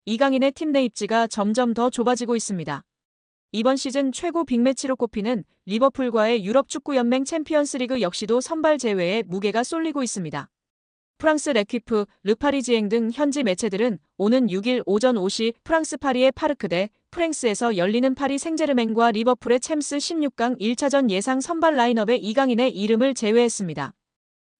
이강인의 팀 내 입지가 점점 더 좁아지고 있습니다. 이번 시즌 최고 빅매치로 꼽히는 리버풀과의 유럽 축구 연맹 챔피언스리그 역시도 선발 제외에 무게가 쏠리고 있습니다. 프랑스 레퀴프, 르파리지앵 등 현지 매체들은 오는 6일 오전 5시 프랑스 파리의 파르크 대 프랭스에서 열리는 파리 생제르맹과 리버풀의 챔스 16강 1차전 예상 선발 라인업에 이강인의 이름을 제외했습니다.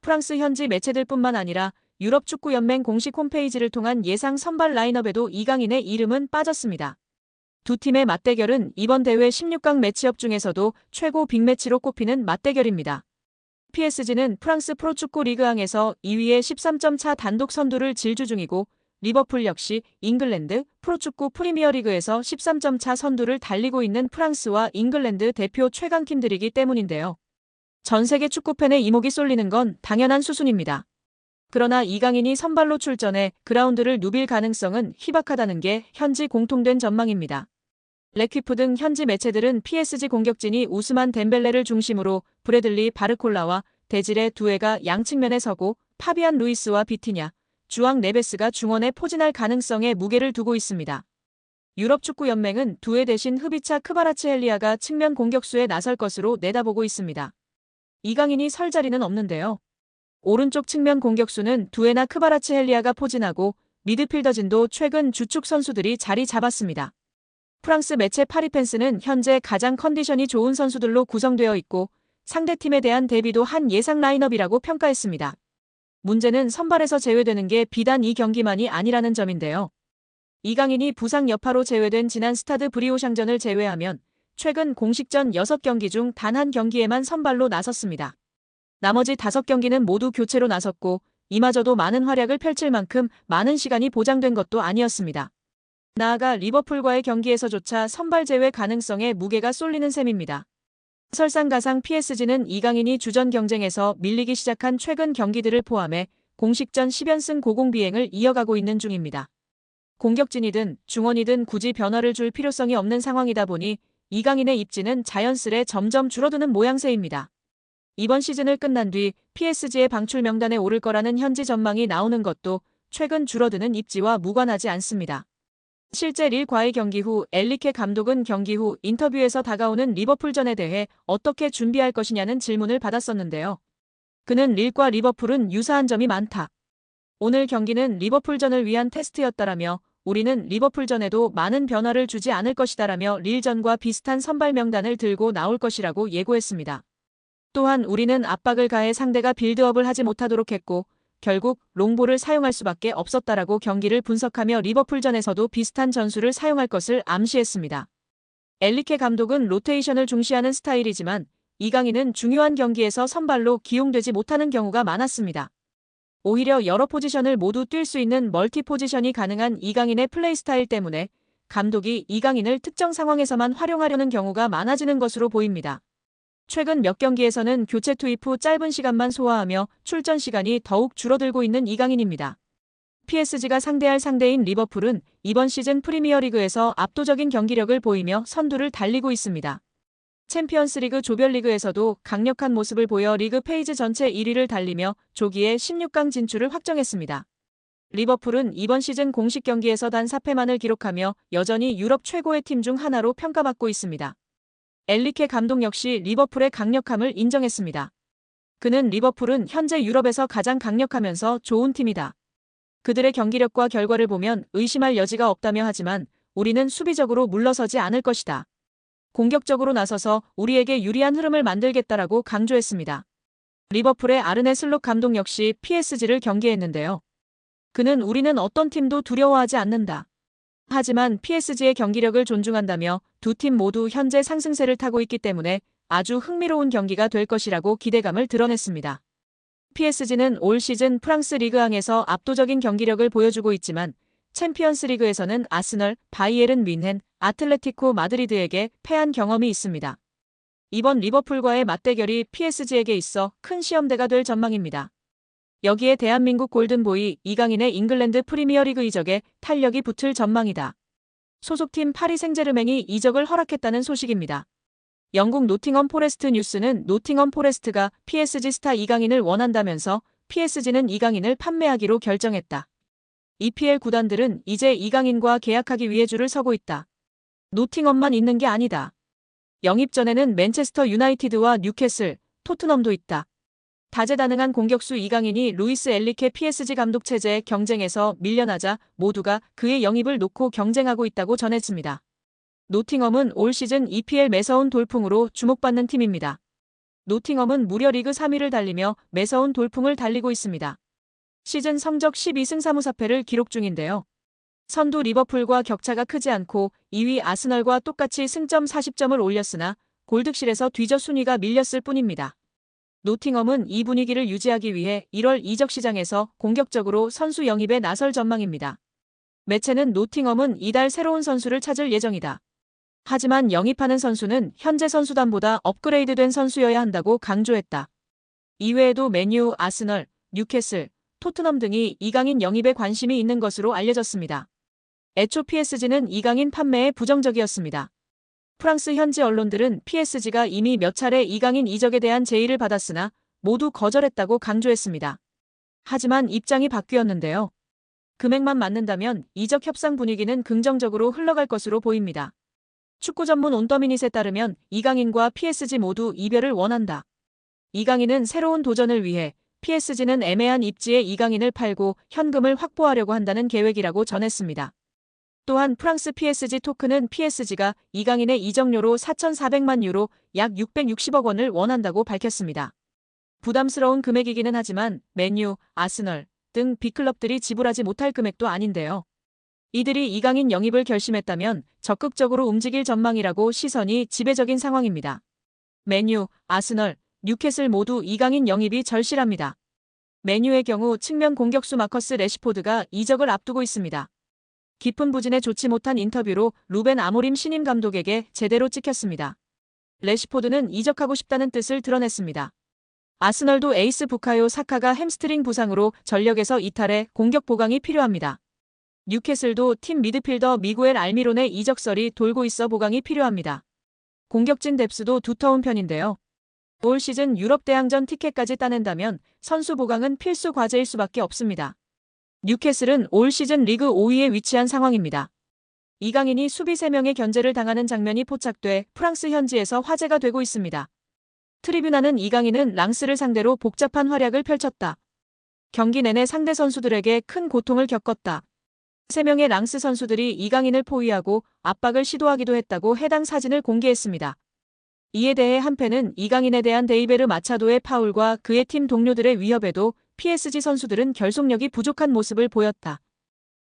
프랑스 현지 매체들뿐만 아니라 유럽 축구 연맹 공식 홈페이지를 통한 예상 선발 라인업에도 이강인의 이름은 빠졌습니다. 두 팀의 맞대결은 이번 대회 16강 매치업 중에서도 최고 빅매치로 꼽히는 맞대결입니다. PSG는 프랑스 프로축구 리그앙에서 2위의 13점 차 단독 선두를 질주 중이고 리버풀 역시 잉글랜드 프로축구 프리미어리그에서 13점 차 선두를 달리고 있는 프랑스와 잉글랜드 대표 최강팀들이기 때문인데요. 전 세계 축구팬의 이목이 쏠리는 건 당연한 수순입니다. 그러나 이강인이 선발로 출전해 그라운드를 누빌 가능성은 희박하다는 게 현지 공통된 전망입니다. 레퀴프 등 현지 매체들은 PSG 공격진이 우스만 덴벨레를 중심으로 브래들리 바르콜라와 데지레 두에가 양측면에 서고 파비안 루이스와 비티냐, 주앙 네베스가 중원에 포진할 가능성에 무게를 두고 있습니다. 유럽 축구 연맹은 두에 대신 흐비차 크바라츠헬리아가 측면 공격수에 나설 것으로 내다보고 있습니다. 이강인이 설 자리는 없는데요. 오른쪽 측면 공격수는 두에나 크바라츠헬리아가 포진하고 미드필더진도 최근 주축 선수들이 자리 잡았습니다. 프랑스 매체 파리펜스는 현재 가장 컨디션이 좋은 선수들로 구성되어 있고 상대팀에 대한 대비도 한 예상 라인업이라고 평가했습니다. 문제는 선발에서 제외되는 게 비단 이 경기만이 아니라는 점인데요. 이강인이 부상 여파로 제외된 지난 스타드 브리오샹전을 제외하면 최근 공식전 6경기 중 단 한 경기에만 선발로 나섰습니다. 나머지 5경기는 모두 교체로 나섰고 이마저도 많은 활약을 펼칠 만큼 많은 시간이 보장된 것도 아니었습니다. 나아가 리버풀과의 경기에서조차 선발 제외 가능성에 무게가 쏠리는 셈입니다. 설상가상 PSG는 이강인이 주전 경쟁에서 밀리기 시작한 최근 경기들을 포함해 공식전 10연승 고공비행을 이어가고 있는 중입니다. 공격진이든 중원이든 굳이 변화를 줄 필요성이 없는 상황이다 보니 이강인의 입지는 자연스레 점점 줄어드는 모양새입니다. 이번 시즌을 끝난 뒤 PSG의 방출 명단에 오를 거라는 현지 전망이 나오는 것도 최근 줄어드는 입지와 무관하지 않습니다. 실제 릴과의 경기 후 엘리케 감독은 경기 후 인터뷰에서 다가오는 리버풀전에 대해 어떻게 준비할 것이냐는 질문을 받았었는데요. 그는 릴과 리버풀은 유사한 점이 많다. 오늘 경기는 리버풀전을 위한 테스트였다라며 우리는 리버풀전에도 많은 변화를 주지 않을 것이다라며 릴전과 비슷한 선발 명단을 들고 나올 것이라고 예고했습니다. 또한 우리는 압박을 가해 상대가 빌드업을 하지 못하도록 했고 결국 롱볼을 사용할 수밖에 없었다라고 경기를 분석하며 리버풀전에서도 비슷한 전술을 사용할 것을 암시했습니다. 엘리케 감독은 로테이션을 중시하는 스타일이지만 이강인은 중요한 경기에서 선발로 기용되지 못하는 경우가 많았습니다. 오히려 여러 포지션을 모두 뛸 수 있는 멀티 포지션이 가능한 이강인의 플레이 스타일 때문에 감독이 이강인을 특정 상황에서만 활용하려는 경우가 많아지는 것으로 보입니다. 최근 몇 경기에서는 교체 투입 후 짧은 시간만 소화하며 출전 시간이 더욱 줄어들고 있는 이강인입니다. PSG가 상대할 상대인 리버풀은 이번 시즌 프리미어리그에서 압도적인 경기력을 보이며 선두를 달리고 있습니다. 챔피언스리그 조별리그에서도 강력한 모습을 보여 리그 페이지 전체 1위를 달리며 조기에 16강 진출을 확정했습니다. 리버풀은 이번 시즌 공식 경기에서 단 4패만을 기록하며 여전히 유럽 최고의 팀 중 하나로 평가받고 있습니다. 엘리케 감독 역시 리버풀의 강력함을 인정했습니다. 그는 리버풀은 현재 유럽에서 가장 강력하면서 좋은 팀이다. 그들의 경기력과 결과를 보면 의심할 여지가 없다며 하지만 우리는 수비적으로 물러서지 않을 것이다. 공격적으로 나서서 우리에게 유리한 흐름을 만들겠다라고 강조했습니다. 리버풀의 아르네 슬롯 감독 역시 PSG를 경계했는데요. 그는 우리는 어떤 팀도 두려워하지 않는다. 하지만 PSG의 경기력을 존중한다며 두 팀 모두 현재 상승세를 타고 있기 때문에 아주 흥미로운 경기가 될 것이라고 기대감을 드러냈습니다. PSG는 올 시즌 프랑스 리그앙에서 압도적인 경기력을 보여주고 있지만 챔피언스 리그에서는 아스널, 바이에른 뮌헨, 아틀레티코 마드리드에게 패한 경험이 있습니다. 이번 리버풀과의 맞대결이 PSG에게 있어 큰 시험대가 될 전망입니다. 여기에 대한민국 골든보이 이강인의 잉글랜드 프리미어리그 이적에 탄력이 붙을 전망이다. 소속팀 파리 생제르맹이 이적을 허락했다는 소식입니다. 영국 노팅엄 포레스트 뉴스는 노팅엄 포레스트가 PSG 스타 이강인을 원한다면서 PSG는 이강인을 판매하기로 결정했다. EPL 구단들은 이제 이강인과 계약하기 위해 줄을 서고 있다. 노팅엄만 있는 게 아니다. 영입 전에는 맨체스터 유나이티드와 뉴캐슬, 토트넘도 있다. 다재다능한 공격수 이강인이 루이스 엔리케 PSG 감독 체제의 경쟁에서 밀려나자 모두가 그의 영입을 놓고 경쟁하고 있다고 전했습니다. 노팅엄은 올 시즌 EPL 매서운 돌풍으로 주목받는 팀입니다. 노팅엄은 무려 리그 3위를 달리며 매서운 돌풍을 달리고 있습니다. 시즌 성적 12승 3무4패를 기록 중인데요. 선두 리버풀과 격차가 크지 않고 2위 아스널과 똑같이 승점 40점을 올렸으나 골득실에서 뒤져 순위가 밀렸을 뿐입니다. 노팅엄은 이 분위기를 유지하기 위해 1월 이적 시장에서 공격적으로 선수 영입에 나설 전망입니다. 매체는 노팅엄은 이달 새로운 선수를 찾을 예정이다. 하지만 영입하는 선수는 현재 선수단보다 업그레이드된 선수여야 한다고 강조했다. 이외에도 맨유, 아스널, 뉴캐슬, 토트넘 등이 이강인 영입에 관심이 있는 것으로 알려졌습니다. 애초 PSG는 이강인 판매에 부정적이었습니다. 프랑스 현지 언론들은 PSG가 이미 몇 차례 이강인 이적에 대한 제의를 받았으나 모두 거절했다고 강조했습니다. 하지만 입장이 바뀌었는데요. 금액만 맞는다면 이적 협상 분위기는 긍정적으로 흘러갈 것으로 보입니다. 축구 전문 온더미닛에 따르면 이강인과 PSG 모두 이별을 원한다. 이강인은 새로운 도전을 위해 PSG는 애매한 입지에 이강인을 팔고 현금을 확보하려고 한다는 계획이라고 전했습니다. 또한 프랑스 PSG 토크는 PSG가 이강인의 이적료로 4,400만 유로 약 660억 원을 원한다고 밝혔습니다. 부담스러운 금액이기는 하지만 맨유, 아스널 등 빅클럽들이 지불하지 못할 금액도 아닌데요. 이들이 이강인 영입을 결심했다면 적극적으로 움직일 전망이라고 시선이 지배적인 상황입니다. 맨유, 아스널, 뉴캐슬 모두 이강인 영입이 절실합니다. 맨유의 경우 측면 공격수 마커스 레시포드가 이적을 앞두고 있습니다. 깊은 부진에 좋지 못한 인터뷰로 루벤 아모림 신임 감독에게 제대로 찍혔습니다. 레시포드는 이적하고 싶다는 뜻을 드러냈습니다. 아스널도 에이스 부카요 사카가 햄스트링 부상으로 전력에서 이탈해 공격 보강이 필요합니다. 뉴캐슬도 팀 미드필더 미구엘 알미론의 이적설이 돌고 있어 보강이 필요합니다. 공격진 뎁스도 두터운 편인데요. 올 시즌 유럽 대항전 티켓까지 따낸다면 선수 보강은 필수 과제일 수밖에 없습니다. 뉴캐슬은 올 시즌 리그 5위에 위치한 상황입니다. 이강인이 수비 3명의 견제를 당하는 장면이 포착돼 프랑스 현지에서 화제가 되고 있습니다. 트리뷰나는 이강인은 랑스를 상대로 복잡한 활약을 펼쳤다. 경기 내내 상대 선수들에게 큰 고통을 겪었다. 3명의 랑스 선수들이 이강인을 포위하고 압박을 시도하기도 했다고 해당 사진을 공개했습니다. 이에 대해 한팬은 이강인에 대한 데이베르 마차도의 파울과 그의 팀 동료들의 위협에도 PSG 선수들은 결속력이 부족한 모습을 보였다.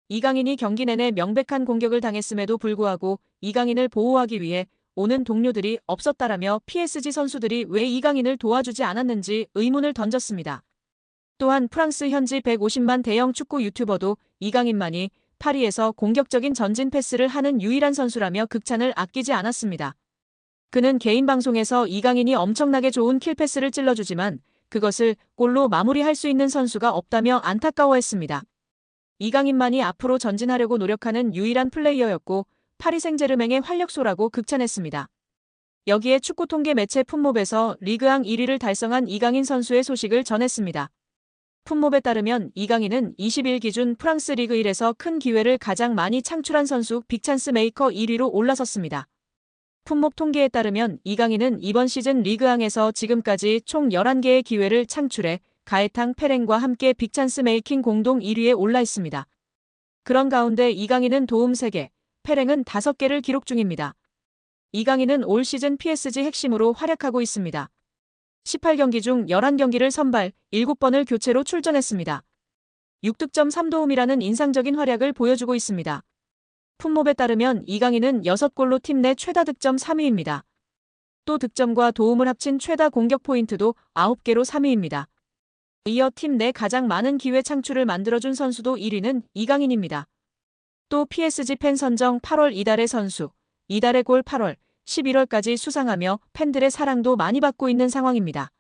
이강인이 경기 내내 명백한 공격을 당했음에도 불구하고 이강인을 보호하기 위해 오는 동료들이 없었다라며 PSG 선수들이 왜 이강인을 도와주지 않았는지 의문을 던졌습니다. 또한 프랑스 현지 150만 대형 축구 유튜버도 이강인만이 파리에서 공격적인 전진 패스를 하는 유일한 선수라며 극찬을 아끼지 않았습니다. 그는 개인 방송에서 이강인이 엄청나게 좋은 킬패스를 찔러주지만 그것을 골로 마무리할 수 있는 선수가 없다며 안타까워했습니다. 이강인만이 앞으로 전진하려고 노력하는 유일한 플레이어였고 파리 생제르맹의 활력소라고 극찬했습니다. 여기에 축구 통계 매체 풋몹에서 리그앙 1위를 달성한 이강인 선수의 소식을 전했습니다. 풋몹에 따르면 이강인은 20일 기준 프랑스 리그 1에서 큰 기회를 가장 많이 창출한 선수 빅찬스 메이커 1위로 올라섰습니다. 풋몹 통계에 따르면 이강인은 이번 시즌 리그앙에서 지금까지 총 11개의 기회를 창출해 가에탕 페렌과 함께 빅찬스 메이킹 공동 1위에 올라 있습니다. 그런 가운데 이강인은 도움 3개, 페렌은 5개를 기록 중입니다. 이강인은 올 시즌 PSG 핵심으로 활약하고 있습니다. 18경기 중 11경기를 선발, 7번을 교체로 출전했습니다. 6득점 3도움이라는 인상적인 활약을 보여주고 있습니다. 풋몹에 따르면 이강인은 6골로 팀 내 최다 득점 3위입니다. 또 득점과 도움을 합친 최다 공격 포인트도 9개로 3위입니다. 이어 팀 내 가장 많은 기회 창출을 만들어준 선수도 1위는 이강인입니다. 또 PSG 팬 선정 8월 이달의 선수, 이달의 골 8월, 11월까지 수상하며 팬들의 사랑도 많이 받고 있는 상황입니다.